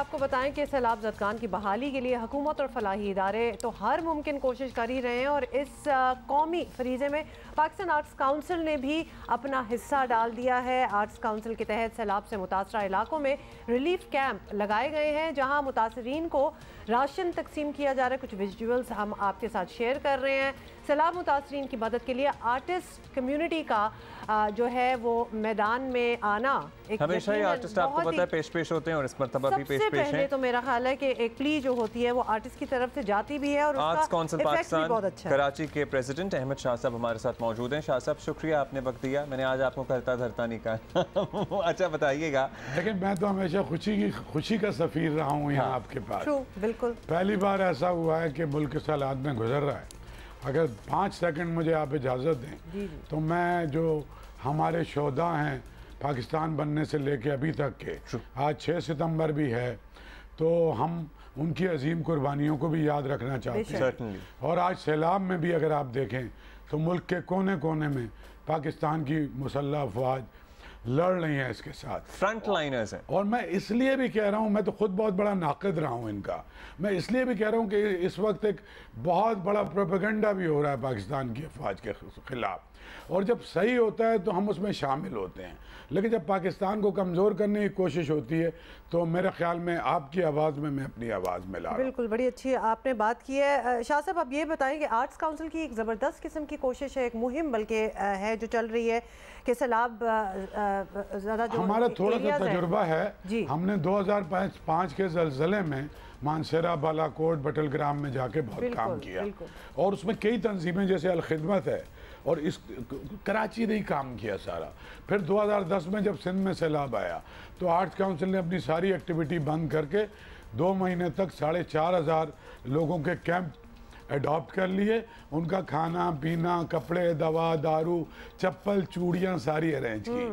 آپ کو بتائیں کہ سیلاب زدگان کی بحالی کے لیے حکومت اور فلاحی ادارے تو ہر ممکن کوشش کر ہی رہے ہیں، اور اس قومی فریضے میں پاکستان آرٹس کونسل نے بھی اپنا حصہ ڈال دیا ہے۔ آرٹس کونسل کے تحت سیلاب سے متاثرہ علاقوں میں ریلیف کیمپ لگائے گئے ہیں، جہاں متاثرین کو راشن تقسیم کیا جا رہا ہے۔ کچھ ویژولز ہم آپ کے ساتھ شیئر کر رہے ہیں۔ سیلاب متاثرین کی مدد کے لیے آرٹسٹ کمیونٹی کا جو ہے وہ میدان میں آنا ہمیشہ ہی آرٹسٹ آپ کو پتہ ہے پیش ہوتے ہیں، اور اس مرتبہ بھی پیش سب سے ہیں۔ پہلے تو میرا خیال ہے کہ ایک پلی جو ہوتی ہے وہ آرٹسٹ کی طرف سے جاتی بھی ہے، اور آرٹس کونسل پاکستان اچھا ہے۔ کراچی کے پریزیڈنٹ احمد شاہ صاحب ہمارے ساتھ موجود ہیں۔ شاہ صاحب شکریہ، آپ نے وقت دیا۔ میں نے آج آپ کو کرتا دھرتا نہیں کہا۔ اچھا بتائیے گا، لیکن میں تو ہمیشہ خوشی کا سفیر رہا ہوں یہاں آپ کے پاس۔ بالکل پہلی بار ایسا ہوا ہے کہ ملک اس حالات میں گزر رہا ہے۔ اگر 5 سیکنڈ مجھے آپ اجازت دیں تو میں جو ہمارے شہداء ہیں پاکستان بننے سے لے کے ابھی تک کے، آج 6 ستمبر بھی ہے، تو ہم ان کی عظیم قربانیوں کو بھی یاد رکھنا چاہتے ہیں۔ اور آج سیلاب میں بھی اگر آپ دیکھیں تو ملک کے کونے کونے میں پاکستان کی مسلح افواج لڑ رہی ہیں اس کے ساتھ، فرنٹ لائنرز ہیں۔ اور میں اس لیے بھی کہہ رہا ہوں، میں تو خود بہت بڑا ناقد رہا ہوں ان کا، میں اس لیے بھی کہہ رہا ہوں کہ اس وقت ایک بہت بڑا پروپیگنڈا بھی ہو رہا ہے پاکستان کی افواج کے خلاف، اور جب صحیح ہوتا ہے تو ہم اس میں شامل ہوتے ہیں، لیکن جب پاکستان کو کمزور کرنے کی کوشش ہوتی ہے تو میرے خیال میں آپ کی آواز میں اپنی آواز میں لا رہا ہوں۔ بالکل، بڑی اچھی آپ نے بات کی ہے۔ شاہ صاحب اب یہ بتائیں کہ آرٹس کونسل کی ایک زبردست قسم کی کوشش ہے، ایک مہم بلکہ ہے جو چل رہی ہے کہ سیلاب زیادہ جو ہمارا تھوڑا سا تجربہ ہے، ہم نے 2005 کے زلزلے میں مانسیرہ، بالا کوٹ، بٹل گرام میں جا کے بہت کام کیا، اور اس میں کئی تنظیمیں جیسے الخدمت ہے، اور اس کراچی نے ہی کام کیا سارا۔ پھر 2010 میں جب سندھ میں سیلاب آیا تو آرٹس کونسل نے اپنی ساری ایکٹیویٹی بند کر کے 2 مہینے تک 4,500 لوگوں کے کیمپ ایڈاپٹ کر لیے، ان کا کھانا پینا، کپڑے، دوا، دارو، چپل، چوڑیاں ساری ارینج کی۔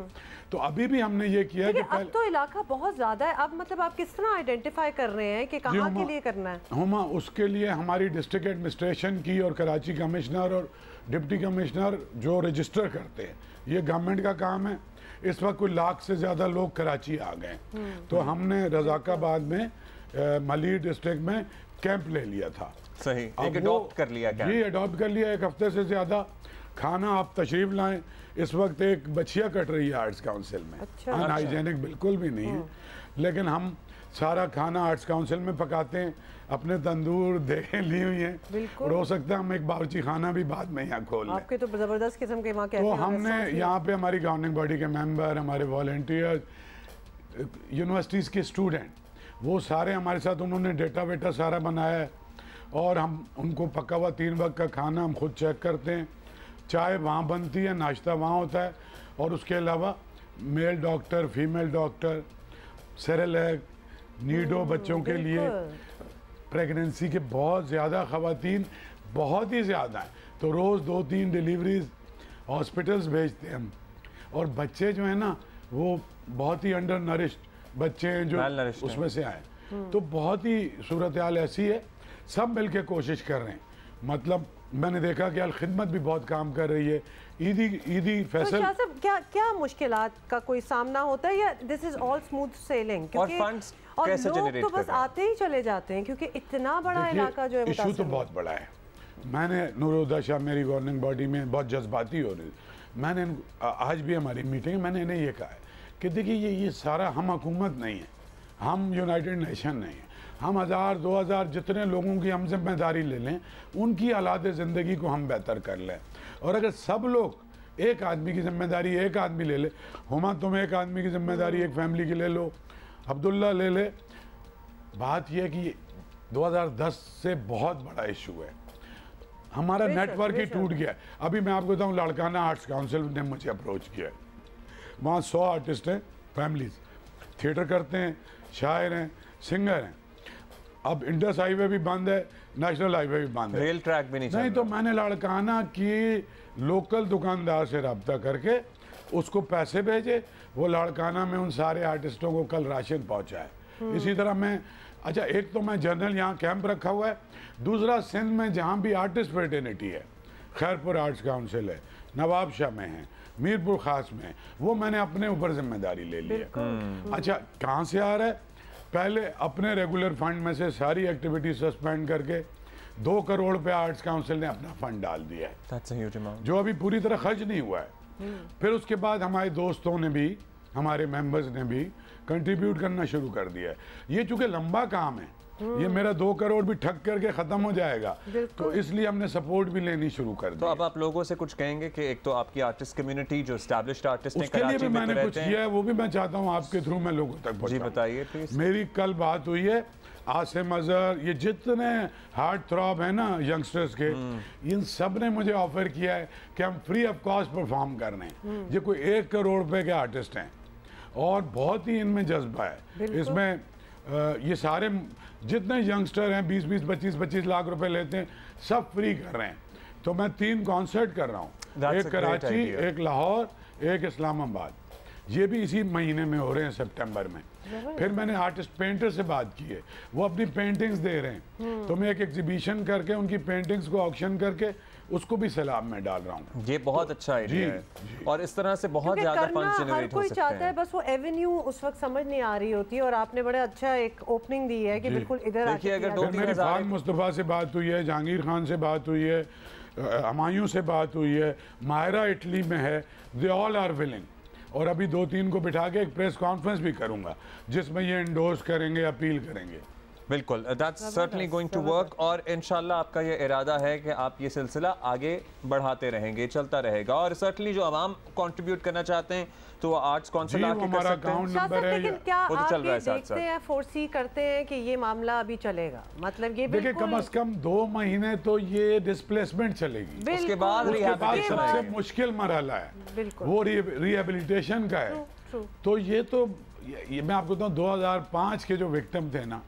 تو ابھی بھی ہم نے یہ کیا کہ اب تو علاقہ بہت زیادہ ہے، اب مطلب آپ کس طرح آئیڈینٹیفائی کر رہے ہیں کہ کہاں کے لیے کرنا ہے؟ اس کے لیے ہماری ڈسٹرکٹ ایڈمنسٹریشن کی اور کراچی کمشنر اور ڈپٹی کمشنر جو رجسٹر کرتے ہیں، یہ گورنمنٹ کا کام ہے۔ اس وقت کوئی 1 لاکھ سے زیادہ لوگ کراچی آ گئے، تو ہم نے رزاق آباد میں ملی ڈسٹرکٹ میں کیمپ لے لیا تھا۔ صحیح، ایک اڈاپٹ کر لیا کیا؟ جی اڈاپٹ کر لیا، 1 ہفتے سے زیادہ۔ کھانا آپ تشریف لائیں، اس وقت ایک بچیا کٹ رہی ہے آرٹس کونسل میں، ان ہائیجینک بالکل بھی نہیں ہے، لیکن ہم سارا کھانا آرٹس کونسل میں پکاتے ہیں، اپنے تندور دیگیں لی ہوئی ہیں، اور ہو سکتا ہے ہم ایک باورچی خانہ بھی بعد میں یہاں کھول لیں۔ آپ کے تو زبردست قسم کے وہاں کہتے ہیں۔ تو ہم نے یہاں پہ ہماری گورننگ باڈی کے ممبر، ہمارے والنٹیئر، یونیورسٹیز کے اسٹوڈنٹ، وہ سارے ہمارے ساتھ، انہوں نے ڈیٹا ویٹا سارا بنایا ہے، اور ہم ان کو پکا ہوا 3 وقت کا کھانا ہم خود چیک کرتے ہیں، چائے وہاں بنتی ہے، ناشتہ وہاں ہوتا ہے، اور اس کے علاوہ میل doctor, female doctor, Cerelac, Naidu بچوں کے لیے، پریگننسی کے بہت زیادہ خواتین بہت ہی زیادہ ہیں، تو روز 2-3 ڈیلیوریز ہاسپٹلز بھیجتے ہیں ہم، اور بچے جو ہیں نا وہ بہت ہی انڈر نرشڈ بچے ہیں جو اس میں سے آئے، تو بہت ہی صورتحال ایسی ہے، سب مل کے کوشش کر رہے ہیں۔ مطلب میں نے دیکھا کہ الخدمت بھی بہت کام کر رہی ہے، عیدی فیصل۔ شاہ صاحب کیا مشکلات کا کوئی سامنا ہوتا ہے، یا دس از آل اسموتھ سیلنگ؟ اور فنڈز کیسے جنریٹ کرتے ہیں؟ لوگ تو بس آتے ہی چلے جاتے ہیں، کیونکہ اتنا بڑا علاقہ جو ہے ایشو تو بہت بڑا ہے۔ میں نے نورالہدیٰ شاہ میری گورننگ باڈی میں بہت جذباتی ہو رہی، میں نے آج بھی ہماری میٹنگ میں نے انہیں یہ کہا ہے کہ دیکھیے یہ سارا ہم حکومت نہیں ہے، ہم یونائٹڈ نیشن نہیں ہیں، ہم 1000-2000 جتنے لوگوں کی ہم ذمہ داری لے لیں، ان کی حالات زندگی کو ہم بہتر کر لیں، اور اگر سب لوگ ایک آدمی کی ذمہ داری ایک آدمی لے لے، ہما تم ایک آدمی کی ذمہ داری ایک فیملی کی لے لو، عبداللہ لے لے، بات یہ ہے کہ 2010 سے بہت بڑا ایشو ہے، ہمارا نیٹ ورک ہی ٹوٹ گیا ہے۔ ابھی میں آپ کو بتاؤں، لاڑکانہ آرٹس کونسل نے مجھے اپروچ کیا ہے، وہاں 100 آرٹسٹ ہیں، فیملیز تھیٹر کرتے ہیں، شاعر ہیں، سنگر ہیں۔ اب انڈس ہائی وے بھی بند ہے، نیشنل ہائی وے بھی بند ہے، ریل ٹریک بھی نہیں تو میں نے لاڑکانہ کی لوکل دکاندار سے رابطہ کر کے اس کو پیسے بھیجے، وہ لاڑکانہ میں ان سارے آرٹسٹوں کو کل راشن پہنچائے۔ اسی طرح میں ایک تو میں جنرل یہاں کیمپ رکھا ہوا ہے، دوسرا سندھ میں جہاں بھی آرٹسٹ فرٹرنیٹی ہے، خیرپور آرٹس کونسل ہے، نواب شاہ میں ہے، میرپور خاص میں، وہ میں نے اپنے اوپر ذمہ داری لے لی ہے۔ کہاں سے آ رہا ہے؟ पहले अपने रेगुलर फंड में से सारी एक्टिविटी सस्पेंड करके 2 करोड़ पे आर्ट्स काउंसिल ने अपना फंड डाल दिया है, That's a huge amount. जो अभी पूरी तरह खर्च नहीं हुआ है। फिर उसके बाद हमारे दोस्तों ने भी, हमारे मेंबर्स ने भी कंट्रीब्यूट करना शुरू कर दिया है। ये चूंकि लंबा काम है, ये मेरा 2 करोड़ भी ठग करके खत्म हो जाएगा, तो इसलिए हमने सपोर्ट भी लेनी शुरू कर दी। तो अब आप लोगों से कुछ कहेंगे कि एक तो आपकी आर्टिस्ट कम्युनिटी जो एस्टैब्लिश्ड आर्टिस्ट हैं उसके लिए कराची भी में मैंने कुछ रहते किया हैं, है, वो भी मैं चाहता हूँ आपके थ्रू मैं लोगों तक जी पहुंचाऊं। बताइए प्लीज। मेरी कल बात हुई है आसिम अजहर, ये जितने हार्ट थ्रॉब है ना यंगस्टर्स के, इन सब ने मुझे ऑफर किया है कि हम फ्री ऑफ कॉस्ट परफॉर्म कर रहे हैं। ये कोई 1 करोड़ रुपए के आर्टिस्ट हैं और बहुत ही इनमें जज्बा है। इसमें ये सारे जितने यंगस्टर हैं 20-20, 25-25 लाख रुपए लेते हैं, सब फ्री कर रहे हैं। तो मैं 3 कॉन्सर्ट कर रहा हूँ, That's एक a great कराची, idea. एक लाहौर, एक इस्लामाबाद। ये भी इसी महीने में हो रहे हैं, सितंबर में। फिर मैंने आर्टिस्ट पेंटर से बात की है, वो अपनी पेंटिंग्स दे रहे हैं, तो मैं एक एग्जीबिशन करके उनकी पेंटिंग्स को ऑक्शन करके उसको भी सैलाब में डाल रहा हूँ। ये बहुत अच्छा आइडिया है और इस तरह से बहुत क्योंकि ज्यादा करना फंड्स हर जनरेट हो कोई सकते चाहता है, हैं। बस वो एवेन्यू उस वक्त समझ नहीं आ रही होती है और आपने बड़ा अच्छा एक ओपनिंग दी है कि बिल्कुल इधर आके देखिए, अगर किया दो जाए। तीन मेरी हज़ार खान मुस्तफ़ा से बात हुई है, जहांगीर खान से बात हुई है, हमायूं से बात हुई है, मायरा इटली में है, दे ऑल आर विलिंग। और अभी 2-3 को बिठा के एक प्रेस कॉन्फ्रेंस भी करूंगा जिसमें ये इंडोर्स करेंगे, अपील करेंगे। बिल्कुल, that's certainly going to work और इंशाल्लाह आपका ये इरादा है कि आप ये सिलसिला आगे बढ़ाते रहेंगे, चलता रहेगा। और सर्टनली जो आवाम कंट्रीब्यूट करना चाहते हैं तो वो आर्ट्स काउंसिल आके कर हमारा सकते हैं। अकाउंट शाह नंबर साहब, है। लेकिन क्या वो तो आप चल रहा ये है साथ देखते साथ। हैं, फोर्सी करते हैं कि ये मामला अभी चलेगा? मतलब ये देखिए, बिल्कुल कम से कम 2 महीने तो ये डिस्प्लेसमेंट चलेगी। उसके बाद बिल्कुल, उसके बाद rehabilitation सबसे आएगी। मुश्किल मरहला है, बिल्कुल। वो रिहेबिलिटेशन का है। ट्रू। तो ये मैं आपको बताऊं, 2005 के जो विक्टिम थे ना,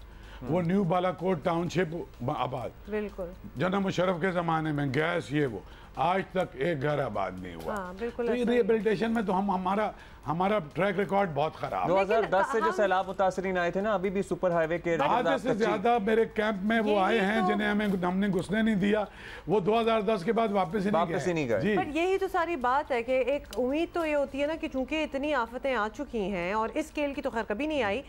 वो न्यू बालाकोट टाउनशिप आबाद, बिल्कुल जना मुशर्रफ के ज़माने में गैस ये वो, आज तक एक घर आबाद नहीं हुआ। हाँ, बिल्कुल तो ये ऐसा ही। रिहेबिलिटेशन में तो हमारा ट्रैक रिकॉर्ड बहुत खराब है। 2010 से जो हम- सैलाब मुतासरीन आए थे ना, अभी भी सुपर हाईवे के आधे से ज्यादा मेरे कैंप में वो आए हैं तो- जिन्हें हमने घुसने नहीं दिया, वो 2010 के बाद वापस ही नहीं गए। जी, पर यही तो सारी बात है कि एक उम्मीद तो ये होती है ना कि चूंकि इतनी आफतें आ चुकी हैं और इस स्केल की तो खैर कभी नहीं आई,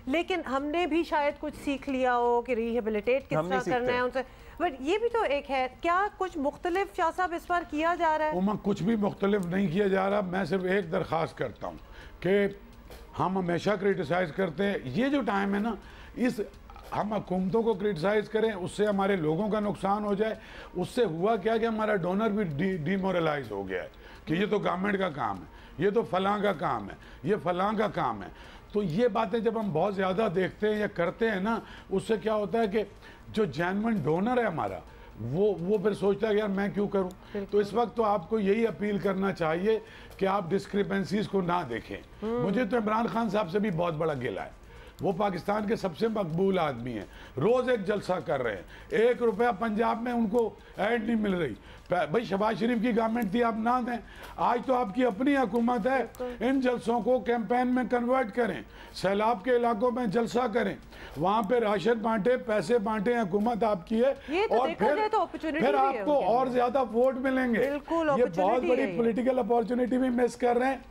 लेकिन हमने भी शायद कुछ सीख लिया हो कि रिहेबिलिटेट किस हम नहीं तरह करना है उनसे। बट ये भी तो एक है, क्या कुछ मुख्तलिफ शाह साहब इस बार किया जा रहा है? उमा कुछ भी मुख्तलिफ नहीं किया जा रहा। मैं सिर्फ एक दरख्वास्त करता हूँ कि हम हमेशा क्रिटिसाइज़ करते हैं, ये जो टाइम है ना, इस हम हुकूमतों को क्रिटिसाइज़ करें, उससे हमारे लोगों का नुकसान हो जाए। उससे हुआ क्या कि हमारा डोनर भी डिमोरलाइज हो गया है कि ये तो गवर्नमेंट का काम है, ये तो फलां का काम है, ये फलां का काम है। तो ये बातें जब हम बहुत ज़्यादा देखते हैं या करते हैं ना, उससे क्या होता है कि जो जेन्युइन डोनर है हमारा, वो फिर सोचता है कि यार मैं क्यों करूं। तो इस वक्त तो आपको यही अपील करना चाहिए कि आप डिस्क्रिपेंसीज को ना देखें। मुझे तो इमरान खान साहब से भी बहुत बड़ा गिला है, वो पाकिस्तान के सबसे मकबूल आदमी हैं, रोज़ एक जलसा कर रहे हैं, 1 रुपया पंजाब में उनको ऐड नहीं मिल रही। भाई शहबाज शरीफ की गवर्नमेंट थी, आप ना दें। आज तो आपकी अपनी हुकूमत है, इन जलसों को कैंपेन में कन्वर्ट करें, सैलाब के इलाकों में जलसा करें, वहाँ पे राशन बांटे, पैसे बांटे, हुकूमत आपकी है। ये तो और देखा जाए तो opportunity फिर भी है आपको उनके और ज्यादा वोट मिलेंगे। बिल्कुल, ये बहुत opportunity बड़ी है ये। पॉलिटिकल अपॉर्चुनिटी भी मिस कर रहे हैं।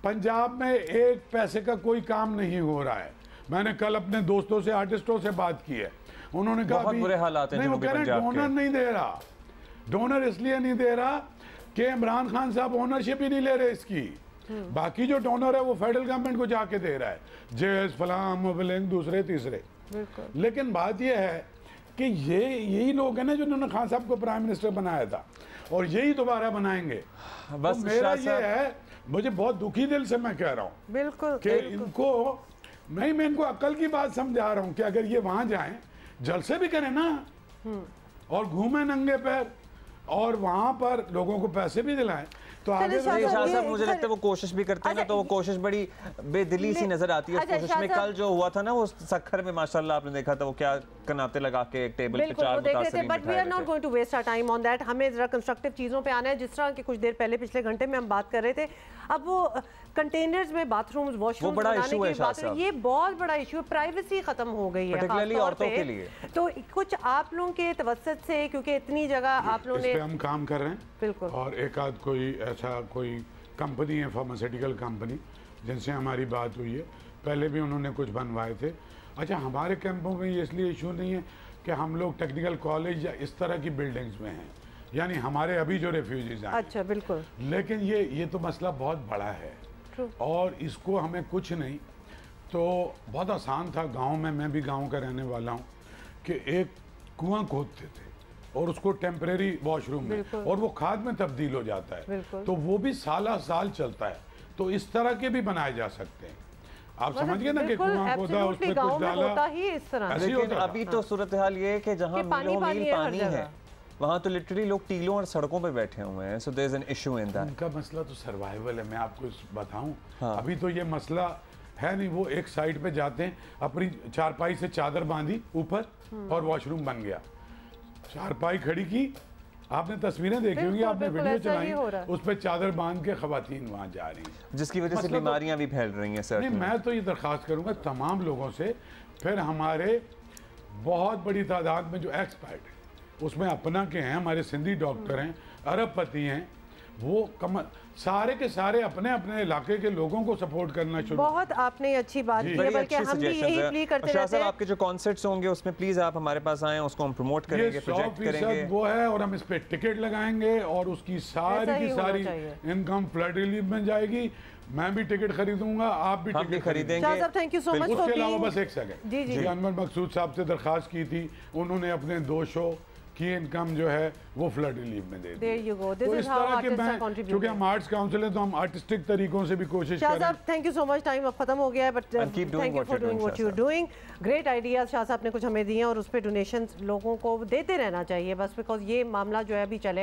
पंजाब में 1 पैसे का कोई काम नहीं हो रहा है। मैंने कल अपने दोस्तों से, आर्टिस्टों से बात की है, उन्होंने कहा बहुत बुरे हालात हैं नहीं, वो जनूबी कह रहे हैं पंजाब के। डोनर नहीं दे रहा। डोनर इसलिए नहीं दे रहा कि इमरान खान साहब ओनरशिप ही नहीं ले रहे इसकी। बाकी जो डोनर है वो फेडरल गवर्नमेंट को जाके दे रहा है, जेएस फलां मोबिलिंग दूसरे तीसरे। लेकिन बात यह है कि यही लोग हैं ना जिन्होंने खान साहब को प्राइम मिनिस्टर बनाया था और यही दोबारा बनाएंगे। बस तो मेरा शाह ये साहब- है, मुझे बहुत दुखी दिल से मैं कह रहा हूँ बिल्कुल कि इनको नहीं, मैं इनको अक्ल की बात समझा रहा हूँ कि अगर ये वहां जाएं, जलसे भी करें ना और घूमें नंगे पैर और वहां पर लोगों को पैसे भी दिलाएं, तो आगे शाह नहीं, साहब, शाह ये साहब मुझे सर- लगता है वो कोशिश भी करते हैं ना, तो वो कोशिश बड़ी बेदिली सी नजर आती है उस अच्छा, कोशिश शाह में। साहब- कल जो हुआ था ना वो सखर में माशाल्लाह आपने देखा था, वो क्या कनाते लगा के एक टेबल पे बिल्कुल 4 वो देख रहे थे। मुतासरीन बट वी बिठाए आर हुए नॉट थे। Going to waste our time on that. हमें जरा कंस्ट्रक्टिव चीज़ों पे आना है, जिस तरह के कुछ देर पहले पिछले घंटे में हम बात कर रहे थे। अब वो कंटेनर्स में बाथरूम्स, वॉशरूम्स बड़ा बनाने issue है की शाह बात है, साहब। ये बहुत बड़ा इशू है। प्राइवेसी खत्म हो गई है Particularly खास तौर औरतों पे। के लिए। तो कुछ आप लोगों के तवसत से, क्योंकि इतनी जगह आप लोगों इस ने पे हम काम कर रहे हैं। बिल्कुल। और एक आध कोई ऐसा कोई कंपनी है, फार्मास्यूटिकल कंपनी, जिनसे हमारी बात हुई है, पहले भी उन्होंने कुछ बनवाए थे अच्छा, हमारे कैंपों में ये इसलिए इशू नहीं है कि हम लोग टेक्निकल कॉलेज या इस तरह की बिल्डिंग्स में हैं, यानी हमारे अभी जो रेफ्यूजीज हैं। अच्छा, बिल्कुल। लेकिन ये तो मसला बहुत बड़ा है और इसको हमें कुछ नहीं, तो बहुत आसान था। गांव में, मैं भी गांव का रहने वाला हूं, कि एक कुआं खोदते थे और उसको टेम्परेरी वॉशरूम में, और वो खाद में तब्दील हो जाता है, तो वो भी साल चलता है। तो इस तरह के भी बनाए जा सकते हैं। आप समझिए ना कि कुआं खोदा, उसमें कुछ डाला, होता ही इस तरह। लेकिन अभी तो सूरत हाल ये है कि जहाँ मीलों मील पानी है, वहाँ तो लिटरली लोग टीलों और सड़कों पे बैठे हुए हैं। So there is an issue in that. उनका मसला तो सर्वाइवल है। मैं आपको बताऊं, अभी तो ये मसला है नहीं। वो एक साइड पे जाते हैं, अपनी चारपाई से चादर बांधी ऊपर और वॉशरूम बन गया। चारपाई खड़ी की, आपने तस्वीरें देखी होंगी, आपने वीडियो चलाई, उस पर चादर बांध के खवातीन वहाँ जा रही हैं, जिसकी वजह से बीमारियां भी फैल रही हैं। सर नहीं, मैं तो ये दरख्वास्त करूंगा तमाम लोगों से, फिर हमारे बहुत बड़ी तादाद में जो एक्सपर्ट हैं, उसमें अपना के हैं, हमारे सिंधी डॉक्टर हैं, अरबपति हैं, वो सारे के सारे अपने अपने इलाके के लोगों को सपोर्ट करना शुरू। बहुत आपने अच्छी बात की है, बल्कि हम भी यही प्ली करते रहते हैं। आपके जो कॉन्सर्ट्स होंगे उसमें प्लीज आप हमारे पास आएं, उसको हम प्रमोट करेंगे, प्रोजेक्ट करेंगे। वो है, और हम इस पे टिकट लगाएंगे और उसकी सारी की सारी इनकम फ्लड रिलीफ में जाएगी। मैं भी टिकट खरीदूंगा, आप भी टिकट खरीदेंगे। Thank you so much. उसके अलावा बस एक सेकंड, जी अनवर मकसूद साहब से दरखास्त की थी, उन्होंने अपने 2 शो की इनकम जो है वो फ्लड रिलीफ में दे दी। तो इस तरह के मैं, क्योंकि हम आर्ट्स काउंसिल है तो हम आर्टिस्टिक तरीकों से भी कोशिश करें। शाह साहब, thank you so much. Time अब खत्म हो गया है, but thank you for doing what you are doing. Great ideas Shah साहब ने कुछ हमें दिए, और उस पर डोनेशंस लोगों को देते रहना चाहिए बस, बिकॉज ये मामला जो है अभी चलेगा।